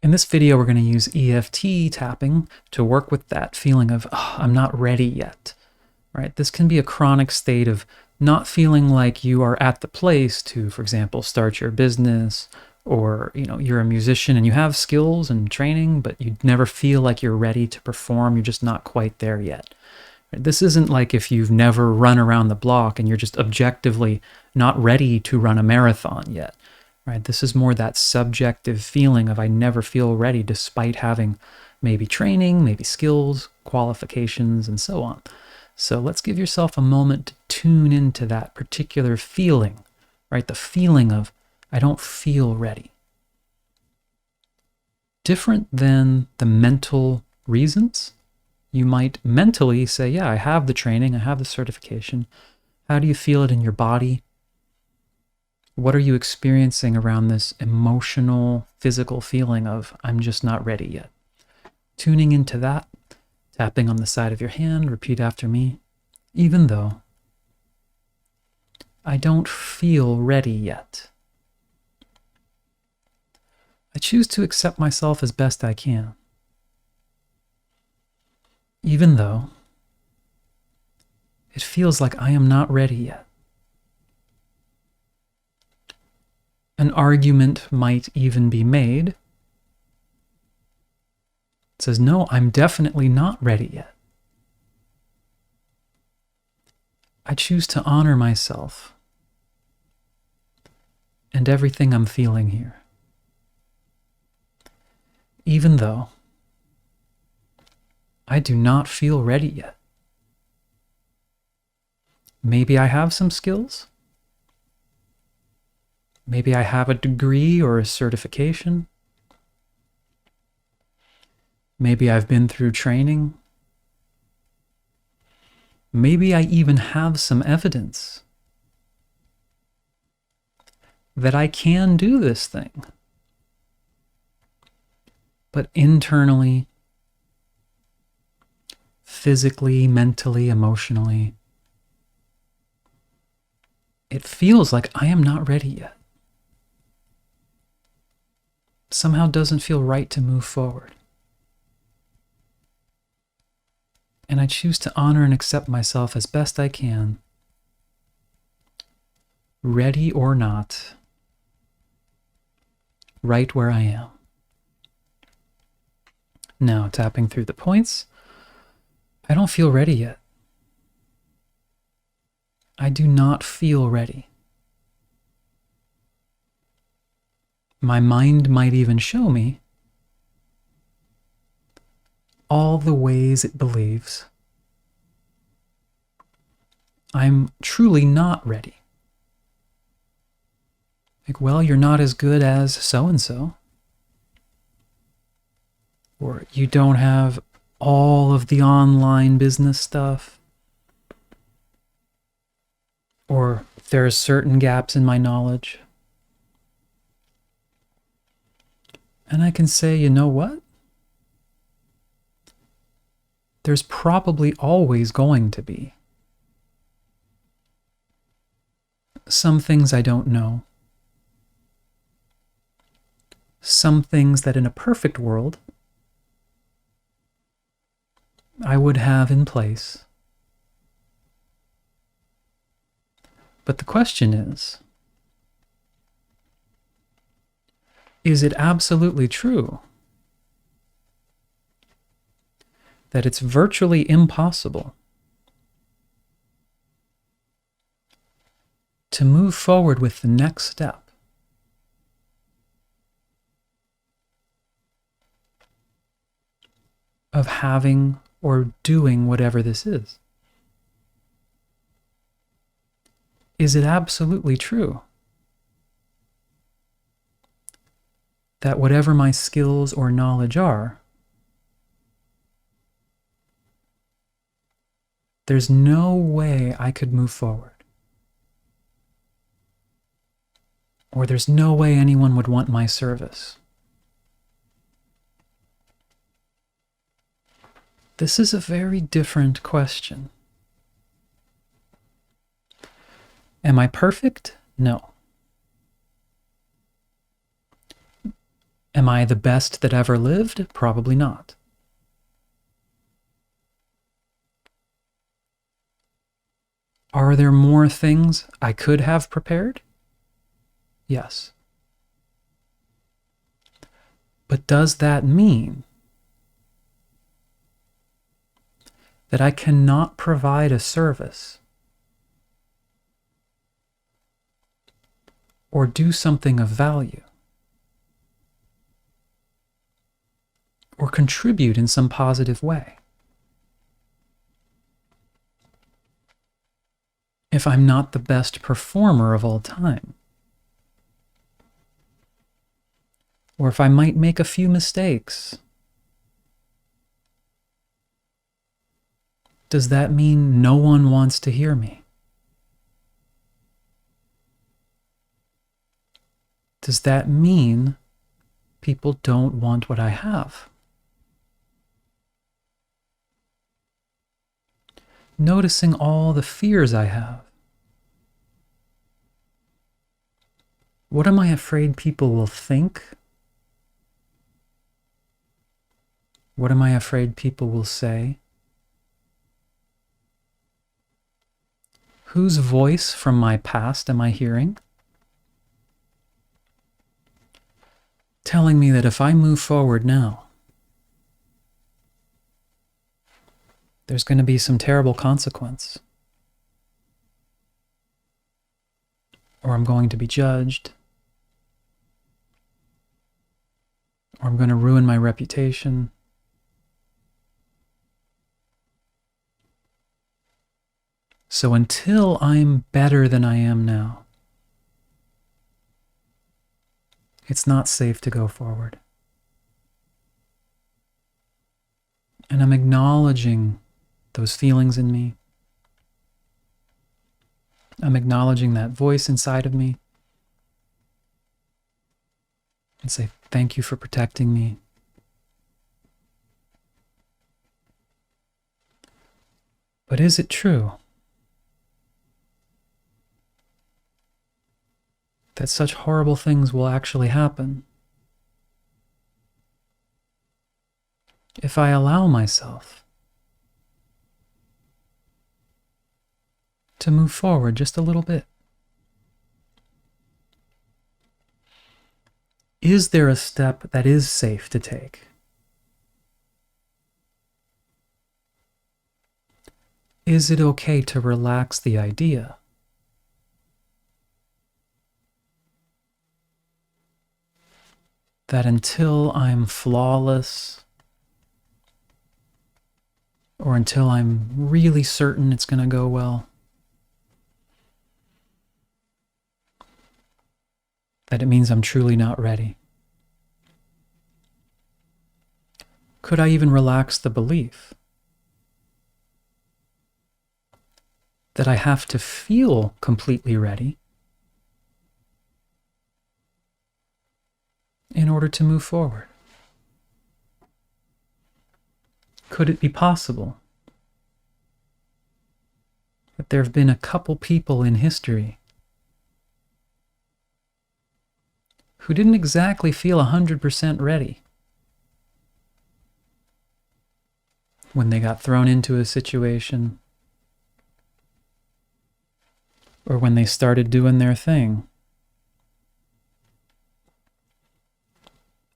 In this video, we're going to use EFT tapping to work with that feeling of, oh, I'm not ready yet, right? This can be a chronic state of not feeling like you are at the place to, for example, start your business, or you're a musician and you have skills and training, but you never feel like you're ready to perform. You're just not quite there yet. This isn't like if you've never run around the block and you're just objectively not ready to run a marathon yet. Right? This is more that subjective feeling of I never feel ready despite having maybe training, maybe skills, qualifications, and so on. So let's give yourself a moment to tune into that particular feeling, right? The feeling of I don't feel ready. Different than the mental reasons. You might mentally say, yeah, I have the training, I have the certification. How do you feel it in your body? What are you experiencing around this emotional, physical feeling of, I'm just not ready yet? Tuning into that, tapping on the side of your hand, repeat after me. Even though I don't feel ready yet, I choose to accept myself as best I can. Even though it feels like I am not ready yet. An argument might even be made. It says, no, I'm definitely not ready yet. I choose to honor myself and everything I'm feeling here. Even though I do not feel ready yet. Maybe I have some skills. Maybe I have a degree or a certification. Maybe I've been through training. Maybe I even have some evidence that I can do this thing. But internally, physically, mentally, emotionally, it feels like I am not ready yet. Somehow doesn't feel right to move forward. And I choose to honor and accept myself as best I can, ready or not, right where I am. Now, tapping through the points, I don't feel ready yet. I do not feel ready. My mind might even show me all the ways it believes I'm truly not ready. Like, well, you're not as good as so-and-so. Or you don't have all of the online business stuff. Or there are certain gaps in my knowledge. And I can say, you know what? There's probably always going to be some things I don't know. Some things that in a perfect world I would have in place. But the question is it absolutely true that it's virtually impossible to move forward with the next step of having or doing whatever this is? Is it absolutely true that whatever my skills or knowledge are, there's no way I could move forward? Or there's no way anyone would want my service? This is a very different question. Am I perfect? No. Am I the best that ever lived? Probably not. Are there more things I could have prepared? Yes. But does that mean that I cannot provide a service or do something of value or contribute in some positive way if I'm not the best performer of all time? Or if I might make a few mistakes? Does that mean no one wants to hear me? Does that mean people don't want what I have? Noticing all the fears I have. What am I afraid people will think? What am I afraid people will say? Whose voice from my past am I hearing? Telling me that if I move forward now, there's going to be some terrible consequence. Or I'm going to be judged. Or I'm going to ruin my reputation. So until I'm better than I am now, it's not safe to go forward. And I'm acknowledging those feelings in me. I'm acknowledging that voice inside of me. And say, thank you for protecting me. But is it true that such horrible things will actually happen if I allow myself to move forward just a little bit? Is there a step that is safe to take? Is it okay to relax the idea that until I'm flawless, or until I'm really certain it's going to go well, that it means I'm truly not ready? Could I even relax the belief that I have to feel completely ready in order to move forward? Could it be possible that there have been a couple people in history who didn't exactly feel 100% ready when they got thrown into a situation or when they started doing their thing,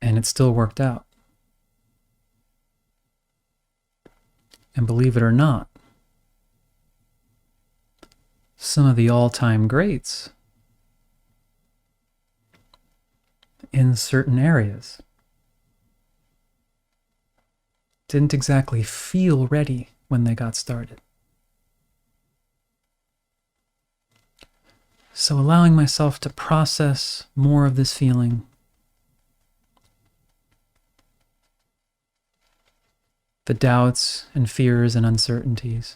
and it still worked out? And believe it or not, some of the all-time greats in certain areas didn't exactly feel ready when they got started. So allowing myself to process more of this feeling, the doubts and fears and uncertainties,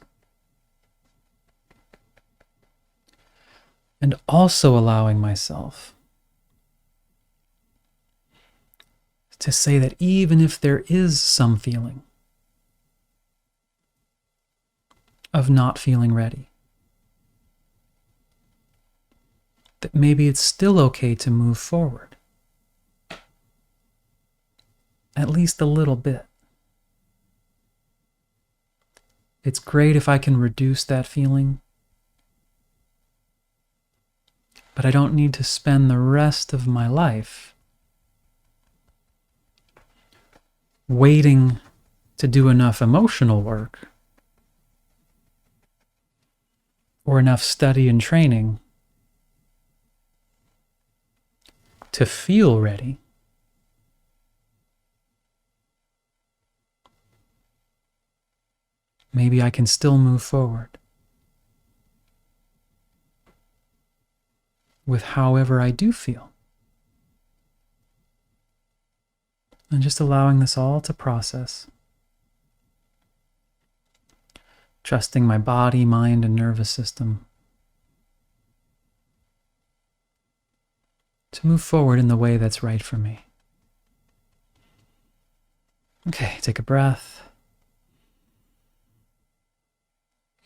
and also allowing myself to say that even if there is some feeling of not feeling ready, that maybe it's still okay to move forward. at least a little bit. It's great if I can reduce that feeling, but I don't need to spend the rest of my life waiting to do enough emotional work or enough study and training to feel ready. Maybe I can still move forward with however I do feel. And just allowing this all to process. Trusting my body, mind, and nervous system to move forward in the way that's right for me. Okay, take a breath.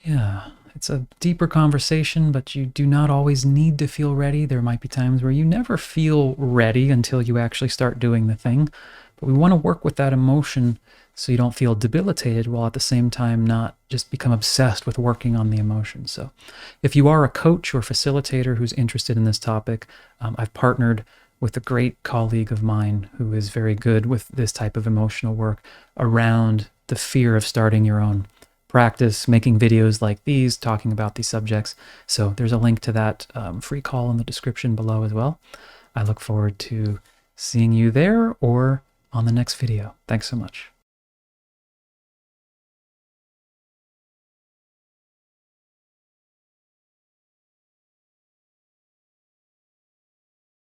Yeah, it's a deeper conversation, but you do not always need to feel ready. There might be times where you never feel ready until you actually start doing the thing. But we want to work with that emotion so you don't feel debilitated while at the same time not just become obsessed with working on the emotion. So if you are a coach or facilitator who's interested in this topic, I've partnered with a great colleague of mine who is very good with this type of emotional work around the fear of starting your own practice, making videos like these, talking about these subjects. So there's a link to that free call in the description below as well. I look forward to seeing you there or on the next video. Thanks so much.